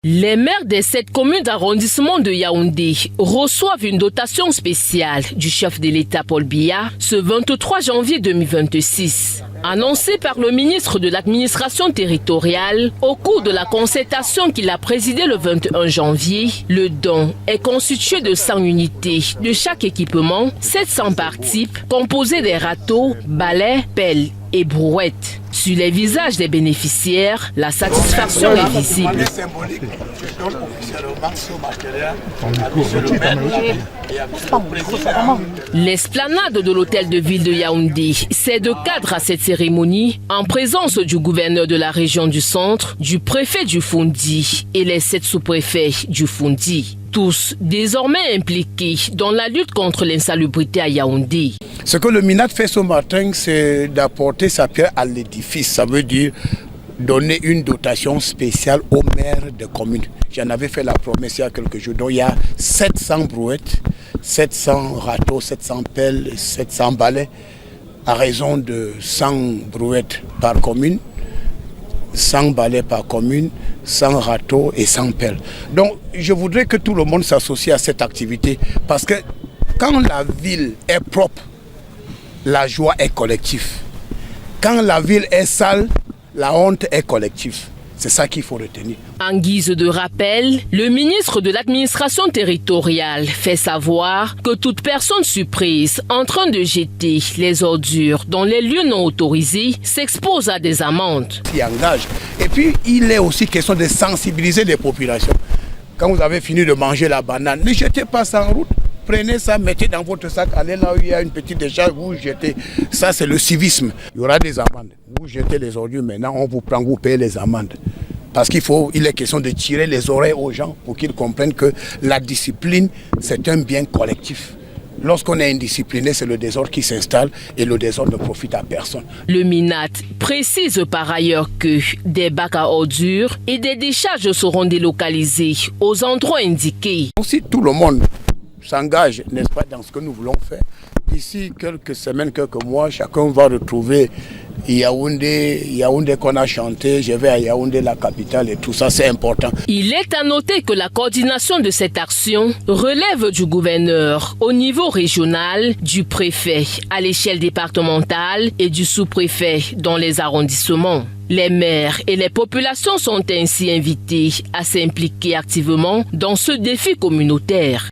Les maires des 7 communes d'arrondissement de Yaoundé reçoivent une dotation spéciale du chef de l'État Paul Biya ce 23 janvier 2026. Annoncé par le ministre de l'administration territoriale au cours de la concertation qu'il a présidée le 21 janvier, le don est constitué de 100 unités de chaque équipement, 700 par type, composés des râteaux, balais, pelles et brouettes. Sur les visages des bénéficiaires, la satisfaction est visible. L'esplanade de l'hôtel de ville de Yaoundé sert de cadre à cette cérémonie en présence du gouverneur de la région du centre, du préfet du Fondi et les 7 sous-préfets du Fondi. Tous désormais impliqués dans la lutte contre l'insalubrité à Yaoundé. Ce que le MINAT fait ce matin, c'est d'apporter sa pierre à l'édifice. Ça veut dire donner une dotation spéciale aux maires de communes. J'en avais fait la promesse il y a quelques jours. Donc il y a 700 brouettes, 700 râteaux, 700 pelles, 700 balais, à raison de 100 brouettes par commune, 100 balais par commune, 100 râteaux et 100 pelles. Donc je voudrais que tout le monde s'associe à cette activité parce que quand la ville est propre, la joie est collective. Quand la ville est sale, la honte est collective. C'est ça qu'il faut retenir. En guise de rappel, le ministre de l'administration territoriale fait savoir que toute personne surprise en train de jeter les ordures dans les lieux non autorisés s'expose à des amendes. Il engage. Et puis, il est aussi question de sensibiliser les populations. Quand vous avez fini de manger la banane, ne jetez pas ça en route. Prenez ça, mettez dans votre sac, allez là où il y a une petite décharge, vous jetez. Ça, c'est le civisme. Il y aura des amendes. Vous jetez les ordures, maintenant, on vous prend, vous payez les amendes. Parce il est question de tirer les oreilles aux gens pour qu'ils comprennent que la discipline, c'est un bien collectif. Lorsqu'on est indiscipliné, c'est le désordre qui s'installe et le désordre ne profite à personne. Le MINAT précise par ailleurs que des bacs à ordures et des décharges seront délocalisés aux endroits indiqués. Si tout le monde s'engage, n'est-ce pas, dans ce que nous voulons faire, d'ici quelques semaines, quelques mois, chacun va retrouver Yaoundé qu'on a chanté, je vais à Yaoundé, la capitale, et tout ça, c'est important. Il est à noter que la coordination de cette action relève du gouverneur au niveau régional, du préfet à l'échelle départementale et du sous-préfet dans les arrondissements. Les maires et les populations sont ainsi invités à s'impliquer activement dans ce défi communautaire.